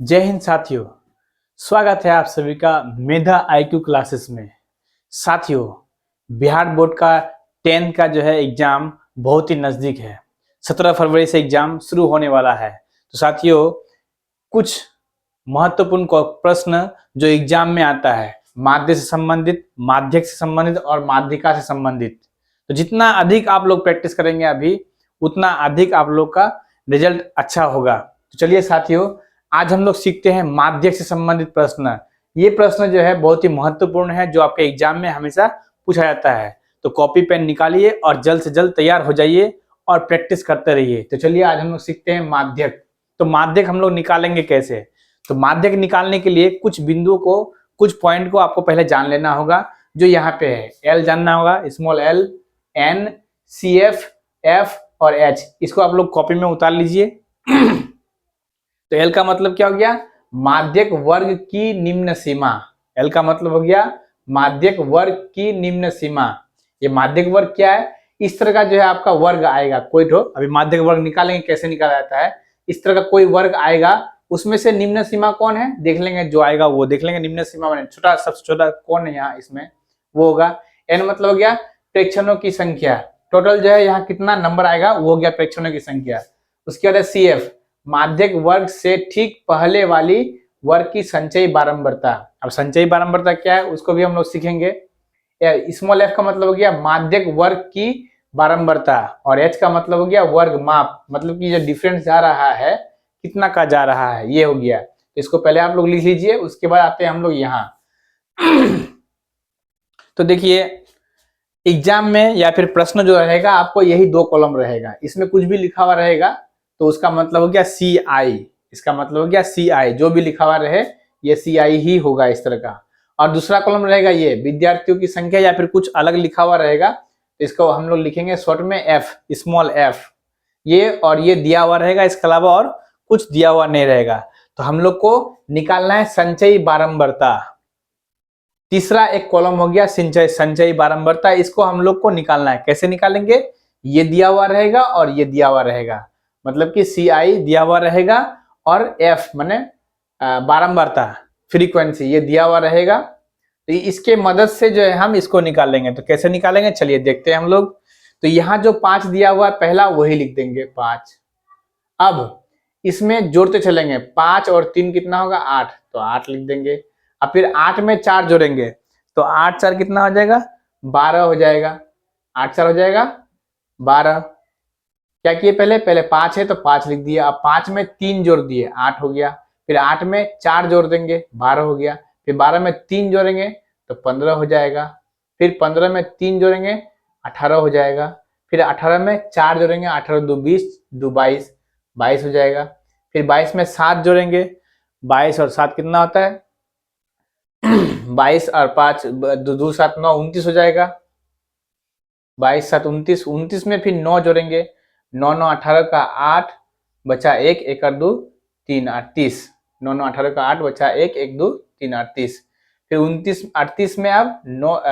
जय हिंद साथियों। स्वागत है आप सभी का मेधा आईक्यू क्लासेस में। साथियों, बिहार बोर्ड का 10th का जो है एग्जाम बहुत ही नज़दीक है। 17 फरवरी से एग्जाम शुरू होने वाला है। तो साथियों, कुछ महत्वपूर्ण प्रश्न जो एग्जाम में आता है, माध्य से संबंधित, माध्यक से संबंधित और माध्यिका से संबंधित, तो जितना अधिक आप लोग प्रैक्टिस करेंगे अभी, उतना अधिक आप लोग का रिजल्ट अच्छा होगा। तो चलिए साथियों, आज हम लोग सीखते हैं माध्यक से संबंधित प्रश्न। ये प्रश्न जो है बहुत ही महत्वपूर्ण है, जो आपके एग्जाम में हमेशा पूछा जाता है। तो कॉपी पेन निकालिए और जल्द से जल्द तैयार हो जाइए और प्रैक्टिस करते रहिए। तो चलिए आज हम लोग सीखते हैं माध्यक। तो माध्यक हम लोग निकालेंगे कैसे? तो माध्यक निकालने के लिए कुछ बिंदुओं को, कुछ पॉइंट को आपको पहले जान लेना होगा। जो यहाँ पे है, एल जानना होगा, small L, N, C F, F और एच। इसको आप लोग कॉपी में उतार लीजिए। तो एल का मतलब क्या हो गया? माध्यक वर्ग की निम्न सीमा। एल का मतलब हो गया माध्यक वर्ग की निम्न सीमा। ये माध्यक वर्ग क्या है? इस तरह का जो है आपका वर्ग आएगा कोई तो। अभी माध्यक वर्ग निकालेंगे, कैसे निकाला जाता है। इस तरह का कोई वर्ग आएगा, उसमें से निम्न सीमा कौन है देख लेंगे, जो आएगा वो देख लेंगे। निम्न सीमा माने छोटा, सबसे छोटा कौन है यहाँ इसमें, वो होगा एन। मतलब हो गया प्रेक्षणों की संख्या। टोटल जो है यहाँ कितना नंबर आएगा, वो हो गया प्रेक्षणों की संख्या। उसके बाद है सी एफ, माध्यक वर्ग से ठीक पहले वाली वर्ग की संचयी बारंबारता। अब संचयी बारंबारता क्या है उसको भी हम लोग सीखेंगे। स्मॉल एफ का मतलब हो गया माध्यक वर्ग की बारंबारता, और एच का मतलब हो गया वर्ग माप, मतलब कि जो डिफरेंस जा रहा है कितना का जा रहा है, ये हो गया। तो इसको पहले आप लोग लिख लीजिए, उसके बाद आते हैं हम लोग यहाँ। तो देखिए, एग्जाम में या फिर प्रश्न जो रहेगा, आपको यही दो कॉलम रहेगा। इसमें कुछ भी लिखा हुआ रहेगा तो उसका मतलब हो गया सी आई। इसका मतलब हो गया सी आई। जो भी लिखा हुआ रहे ये सी आई ही होगा, इस तरह का। और दूसरा कॉलम रहेगा ये विद्यार्थियों की संख्या, या फिर कुछ अलग लिखा हुआ रहेगा तो इसको हम लोग लिखेंगे शॉर्ट में एफ, स्मॉल एफ। ये और ये दिया हुआ रहेगा, इसके अलावा और कुछ दिया हुआ नहीं रहेगा। तो हम लोग को निकालना है संचयी बारंबारता। तीसरा एक कॉलम हो गया संचयी बारंबारता। इसको हम लोग को निकालना है। कैसे निकालेंगे? ये दिया हुआ रहेगा और ये दिया हुआ रहेगा, मतलब कि सी आई दिया हुआ रहेगा और एफ माने बारंबारता, फ्रीक्वेंसी, ये दिया हुआ रहेगा। तो इसके मदद से जो है हम इसको निकालेंगे। तो कैसे निकालेंगे चलिए देखते हैं हम लोग। तो यहाँ जो 5 दिया हुआ है पहला, वही लिख देंगे 5। अब इसमें जोड़ते चलेंगे, 5 और 3 कितना होगा 8, तो 8 लिख देंगे। अब फिर 8 में 4 जोड़ेंगे तो 8 4 कितना हो जाएगा, 12 हो जाएगा। 8 4 हो जाएगा 12। क्या किए पहले 5 है तो 5 लिख दिया। अब 5 में 3 जोड़ दिए, 8 हो गया। फिर 8 में 4 जोड़ देंगे, 12 हो गया। फिर 12 में 3 जोड़ेंगे तो 15 हो जाएगा। फिर 15 में 3 जोड़ेंगे 18 हो जाएगा। फिर 18 में 4 जोड़ेंगे, 18 2 20 2 22 22 हो जाएगा। फिर 22 में 7 जोड़ेंगे, 22 और 7 कितना होता है 22 और 5 2 7 9 29 हो जाएगा। 22 7 29, 29 में फिर 9 जोड़ेंगे, 9 9 18 का 8 बचा 1 1 और 2 3 38। 9 9 18 का 8 बचा 1 1 2 3 38। फिर 29 38 में अब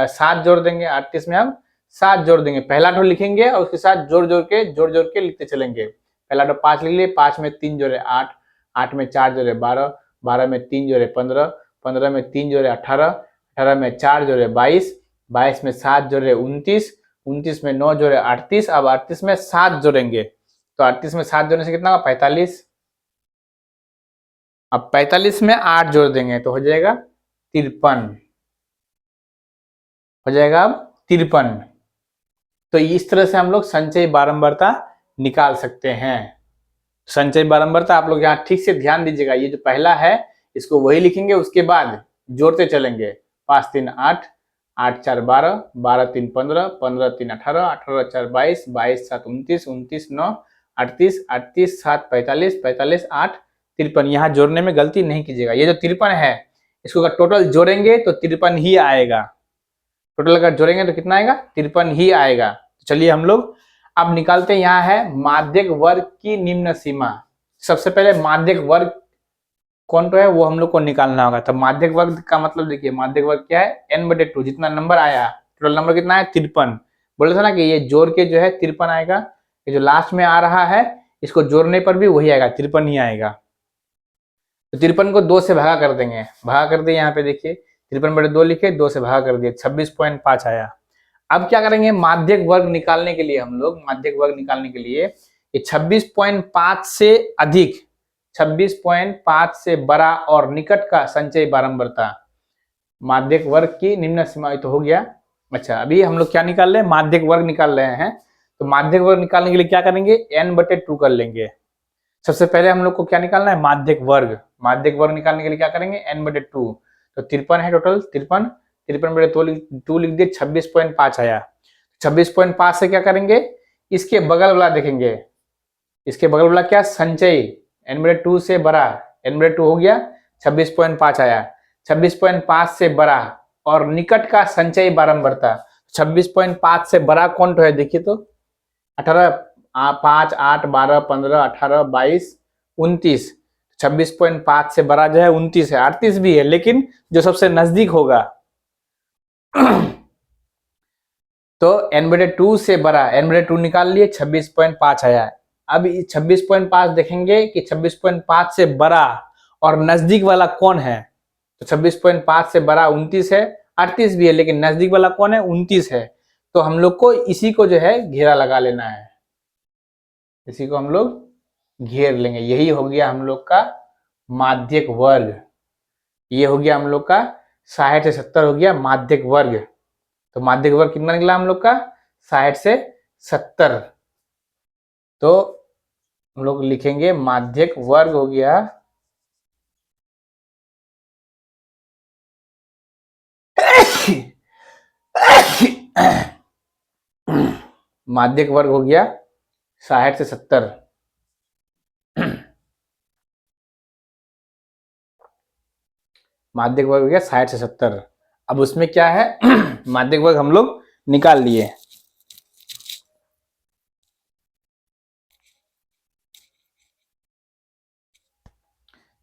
7 जोड़ देंगे, 38 में अब 7 जोड़ देंगे। पहला ठो लिखेंगे और उसके साथ जोड़ जोड़ के लिखते चलेंगे। पहला ठो 5 लिख लिए, 5 में 3 जोड़े 8, 8 में 4 जोड़े 12, 12 में 3 जोड़े 15, 15 में 3 जोड़े 18, 18 में 4 जोड़े 22, 22 में 7 जोड़े 29, 29 में 9 जोड़े 38। अब 38 में 7 जोड़ेंगे तो 38 में 7 जोड़ने से कितना होगा 45। अब 45 में 8 जोड़ देंगे तो हो जाएगा 53, हो जाएगा अब 53। तो इस तरह से हम लोग संचयी बारंबारता निकाल सकते हैं। संचयी बारंबारता आप लोग यहाँ ठीक से ध्यान दीजिएगा। ये जो पहला है इसको वही लिखेंगे, उसके बाद जोड़ते चलेंगे। 5 3 8, 8 4 12, 12 3 15, 15 3 18, 18 4 22, 22 7 29, 29 9 38, 38 7 45, 45 8 53। यहाँ जोड़ने में गलती नहीं कीजिएगा। ये जो 53 है इसको अगर टोटल जोड़ेंगे तो 53 ही आएगा। टोटल अगर जोड़ेंगे तो कितना आएगा 53 ही आएगा। तो चलिए हम लोग अब निकालते हैं। यहाँ है माध्यक वर्ग की निम्न सीमा। सबसे पहले माध्यक वर्ग कौन तो है वो हम लोग को निकालना होगा। तो माध्यक वर्ग का मतलब देखिए, माध्यक वर्ग क्या है n/2। जितना नंबर आया, टोटल नंबर कितना है 53। बोले था ना कि ये जोड़ के जो है 53 आएगा। ये जो लास्ट में आ रहा है इसको जोड़ने पर भी वही आएगा, 53 ही आएगा। तो 53 को 2 से भागा कर देंगे, भागा कर दिए, यहाँ पे देखिए 53/2 लिखे, 2 से भागा कर दिए, 26.5 आया। अब क्या करेंगे, माध्यक वर्ग निकालने के लिए हम लोग, माध्यक वर्ग निकालने के लिए ये 26.5 से अधिक, 26.5 से बड़ा और निकट का संचयी बारंबारता, माध्यक वर्ग की निम्न सीमा तो हो गया। अच्छा, अभी हम लोग क्या निकाल रहे हैं, माध्यक वर्ग निकाल रहे हैं। तो माध्यक वर्ग निकालने के लिए क्या करेंगे, n/2 कर लेंगे। सबसे पहले हम लोग को क्या निकालना है, माध्यक वर्ग। माध्यक वर्ग निकालने के लिए क्या करेंगे, n/2। तो 53 है टोटल, 53, 53/2 लिख दिए, 26.5 आया। 26.5 से क्या करेंगे, इसके बगल वाला देखेंगे, इसके बगल वाला क्या, संचयी, n/2 से बड़ा, n/2 हो गया, 26.5 आया। 26.5 से बड़ा और निकट का संचयी बारंबारता, 26.5 से बड़ा कौन तो है, देखिए तो 18, 5, 8, 12, 15, 18, 22, 29। 26.5 से बड़ा जो है 29 है, 38 भी है, लेकिन जो सबसे नजदीक होगा तो n/2 से बड़ा, n/2 निकाल लिए, 26.5 आया। अब 26.5 देखेंगे कि 26.5 से बड़ा और नजदीक वाला कौन है, तो 26.5 से बड़ा 29 है, 38 भी है, लेकिन नजदीक वाला कौन है, 29 है। तो हम लोग को इसी को जो है घेरा लगा लेना है, इसी को हम लोग घेर लेंगे। यही हो गया हम लोग का माध्यक वर्ग, ये हो गया हम लोग का 60 से 70 हो गया माध्यक वर्ग। तो माध्यक वर्ग कितना निकला हम लोग का, 60 से 70। तो हम लोग लिखेंगे माध्यक वर्ग हो गया माध्यक वर्ग हो गया 60 से 70। माध्यक वर्ग हो गया 60 से 70। अब उसमें क्या है माध्यक वर्ग हम लोग निकाल लिए।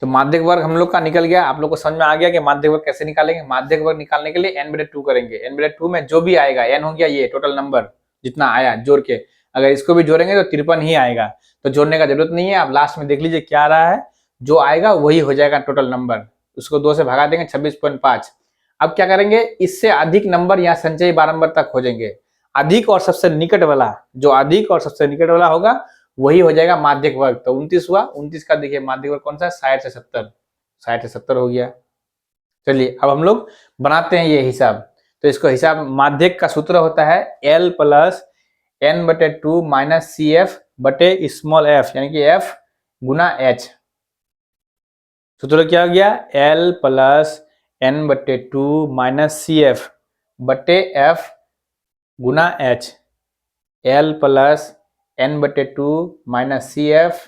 तो माध्यक वर्ग हम लोग का निकल गया। आप लोग को समझ में आ गया कि माध्यक वर्ग कैसे निकालेंगे। माध्यक वर्ग निकालने के लिए n/2 करेंगे। n/2 में जो भी आएगा, n हो गया ये टोटल नंबर जितना आया जोड़ के, अगर इसको भी जोड़ेंगे तो 53 ही आएगा। तो जोड़ने का जरूरत नहीं है, आप लास्ट में देख लीजिए क्या आ रहा है, जो आएगा वही हो जाएगा टोटल नंबर। उसको 2 से भगा देंगे, 26.5। अब क्या करेंगे, इससे अधिक नंबर यहाँ संचयी बारंबारता खोजेंगे। अधिक और सबसे निकट वाला, जो अधिक और सबसे निकट वाला होगा वही हो जाएगा माध्यक वर्ग। तो 29 हुआ, 29 का देखिए माध्यक वर्ग कौन सा, 60 से 70, 60 से 70 हो गया। चलिए अब हम लोग बनाते हैं ये हिसाब। तो इसको हिसाब, माध्यक का सूत्र होता है L plus n/2 minus CF बटे स्मॉल f, यानी कि f गुना h। सूत्र क्या हो गया, L plus n/2 minus CF बटे f गुना h। L plus n/2 minus CF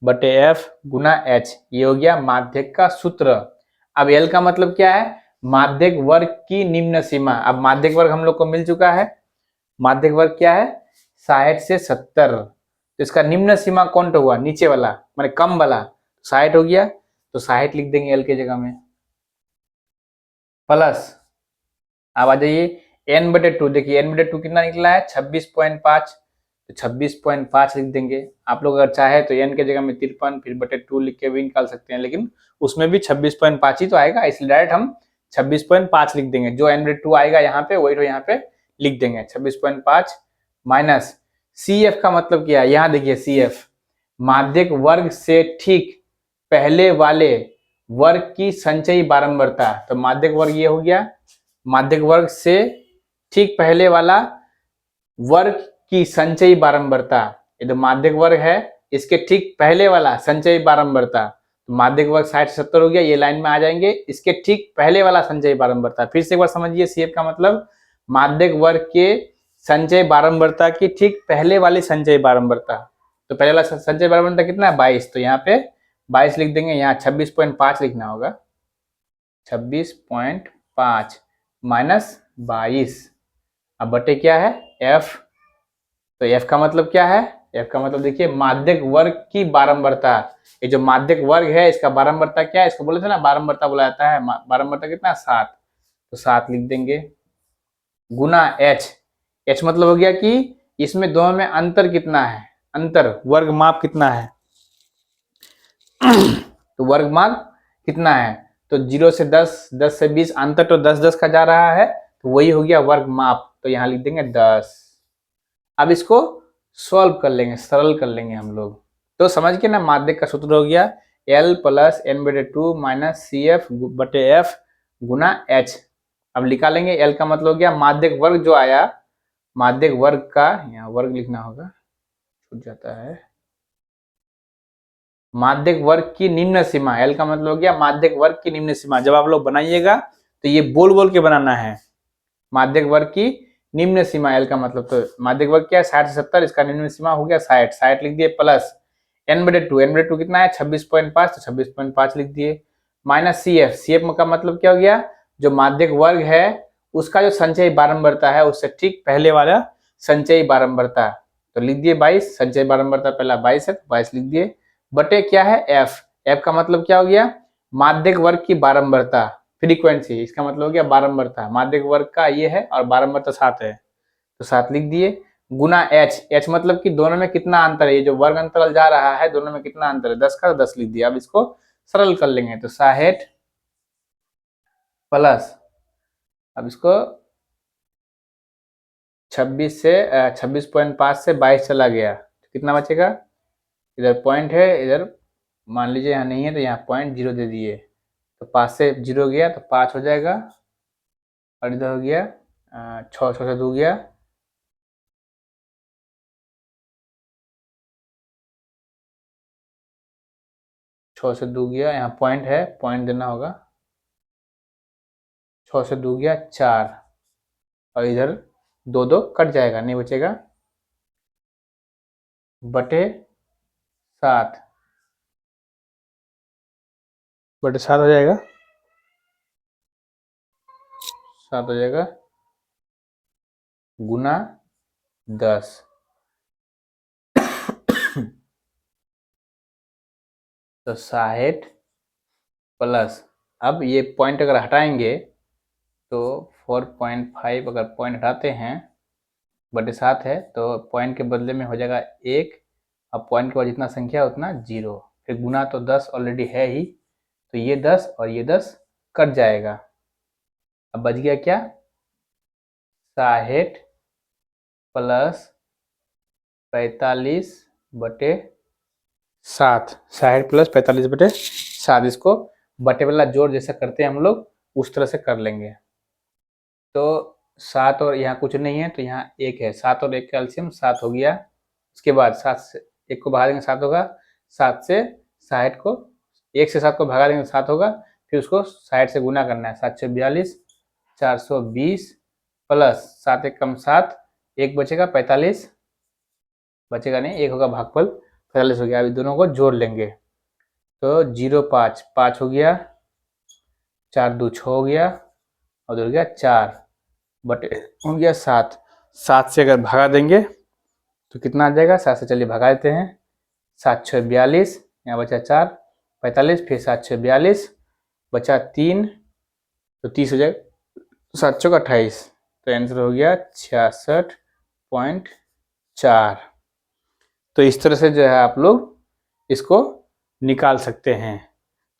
बटे F गुना H, ये हो गया माध्यक का सूत्र। अब L का मतलब क्या है, माध्यक वर्ग की निम्न सीमा। अब माध्यक वर्ग हम लोग को मिल चुका है, माध्यक वर्ग क्या है, 60 से 70। तो इसका निम्न सीमा कौन तो हुआ, नीचे वाला माने कम वाला, 60 हो गया। तो 60 लिख देंगे L के जगह में, प्लस अब आ जाइए n/2। देखिए n/2 कितना निकला है, 26.5। तो 26.5 लिख देंगे। आप लोग अगर चाहे तो n के जगह में 53 फिर बटे 2 लिख के भी निकाल सकते हैं, लेकिन उसमें भी 26.5 ही तो आएगा, इसलिए डायरेक्ट हम 26.5 लिख देंगे। जो n/2 आएगा यहाँ पे वही तो यहाँ पे लिख देंगे, 26.5 माइनस CF का मतलब क्या है, यहाँ देखिए CF माध्यक वर्ग से ठीक पहले वाले वर्ग की संचयी बारंबारता। तो माध्यक वर्ग ये हो गया, माध्यक वर्ग से ठीक पहले वाला वर्ग की संचयी बारंबारता। ये तो माध्यक वर्ग है, इसके ठीक पहले वाला संचयी बारंबारता। तो माध्यक वर्ग 60 से 70 हो गया, ये लाइन में आ जाएंगे, इसके ठीक पहले वाला संचयी बारंबारता। फिर से एक बार समझिए, CF का मतलब माध्यक वर्ग के संचयी बारंबारता की ठीक पहले वाली संचयी बारंबारता। तो पहले वाला संचयी बारंबारता कितना है, 22। तो यहाँ पे 22 लिख देंगे, यहाँ 26.5 लिखना होगा, 26.5 माइनस 22। अब बटे क्या है, F। तो F का मतलब क्या है, F का मतलब देखिए माध्यक वर्ग की बारंबारता। ये जो माध्यक वर्ग है इसका बारंबारता क्या है, इसको बोले थे ना बारंबारता बोला जाता है। बारंबारता कितना, 7। तो 7 लिख देंगे गुना H। H मतलब हो गया कि इसमें दोनों में अंतर कितना है, अंतर वर्ग माप कितना है तो वर्ग माप कितना है, तो 0 से 10, 10 से 20 अंतर तो 10-10 का जा रहा है, तो वही हो गया वर्ग माप, तो यहाँ लिख देंगे 10। अब इसको सॉल्व कर लेंगे, सरल कर लेंगे हम लोग। तो समझ के ना, माध्यक का सूत्र हो गया L plus n/2 minus CF बटे F गुना H। अब निकालेंगे L का मतलब हो गया माध्यक वर्ग जो आया, माध्यक वर्ग का यहाँ वर्ग लिखना होगा, छूट जाता है, माध्यक वर्ग की निम्न सीमा, L का मतलब हो गया माध्यक वर्ग की निम्न सीमा। जब आप लोग बनाइएगा तो ये बोल बोल के बनाना है, माध्यक वर्ग की निम्न सीमा L का मतलब, तो माध्यक वर्ग क्या है 60 से 70, इसका निम्न सीमा हो गया 60, 60 लिख दिए, प्लस n/2, n/2 कितना है 26.5, तो 26.5 लिख दिए, माइनस CF, CF का मतलब क्या हो गया, जो माध्यक वर्ग है उसका जो संचयी बारंबारता है उससे ठीक पहले वाला संचयी बारंबारता, तो लिख दिए 22, संचयी बारंबारता पहला 22 है तो 22 लिख दिए, बटे क्या है F, F का मतलब क्या हो गया माध्यक वर्ग की बारंबारता, फ्रीक्वेंसी, इसका मतलब हो गया बारंबारता, माध्यक वर्ग का ये है और बारंबारता 7 है, तो 7 लिख दिए, गुना H, H मतलब कि दोनों में कितना अंतर है, ये जो वर्ग अंतराल जा रहा है दोनों में कितना अंतर है 10 का, तो 10 लिख दिया। अब इसको सरल कर लेंगे, तो 60 प्लस, अब इसको 26.5 से 22 चला गया, तो कितना बचेगा, इधर पॉइंट है, इधर मान लीजिए यहाँ नहीं है तो यहाँ 0.0 दे दिए, तो 5 से 0 गया तो 5 हो जाएगा, और इधर हो गया 6 से 2 गया, 6 से 2 गया, यहाँ पॉइंट है, पॉइंट देना होगा, 6 से 2 गया 4, और इधर 2 कट जाएगा, नहीं बचेगा, बटे 7, बटे 7 हो जाएगा, 7 हो जाएगा, गुना 10, तो 60 प्लस, अब ये पॉइंट अगर हटाएंगे तो 4.5, अगर पॉइंट हटाते हैं बटे 7 है तो पॉइंट के बदले में हो जाएगा 1, अब पॉइंट के बाद जितना संख्या उतना 0, फिर गुना तो 10 ऑलरेडी है ही, तो ये 10 और ये 10 कट जाएगा, अब बच गया क्या 60 प्लस 45 बटे 7, 60 प्लस 45 बटे 7, इसको बटे वाला जोड़ जैसा करते हैं हम लोग उस तरह से कर लेंगे, तो 7 और यहाँ कुछ नहीं है तो यहाँ 1 है, 7 और 1 का एलसीएम 7 हो गया, उसके बाद 7 से 1 को भगा देंगे 7 होगा, 7 से 60 को 1 से 7 को भगा देंगे 7 होगा, फिर उसको 60 से गुना करना है, 7 से 42, 420 प्लस 7 1 कम 7, 1 बचेगा 45, बचेगा नहीं, 1 होगा भागफल 45 हो गया, अभी दोनों को जोड़ लेंगे, तो 0.5, 5 हो गया, 4 2 6 हो गया, और हो गया 4 बटे हो गया 7, 7 से अगर भगा देंगे तो कितना आ जाएगा, 7 से चलिए भगा देते हैं, 7 6 42, यहाँ बचा 4 45, फिर 7 6 42, बचा 3, तो 30 हो जाएगा, 7 चौक 28, तो आंसर हो गया 66.4। तो इस तरह से जो है आप लोग इसको निकाल सकते हैं।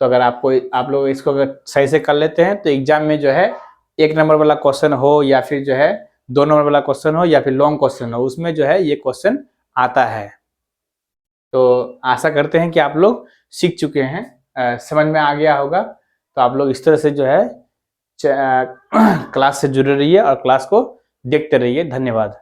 तो अगर आप लोग इसको अगर सही से कर लेते हैं तो एग्जाम में जो है 1 नंबर वाला क्वेश्चन हो या फिर जो है 2 नंबर वाला क्वेश्चन हो या फिर लॉन्ग क्वेश्चन हो, उसमें जो है ये क्वेश्चन आता है। तो आशा करते हैं कि आप लोग सीख चुके हैं, समझ में आ गया होगा। तो आप लोग इस तरह से जो है क्लास से जुड़े रहिए और क्लास को देखते रहिए। धन्यवाद।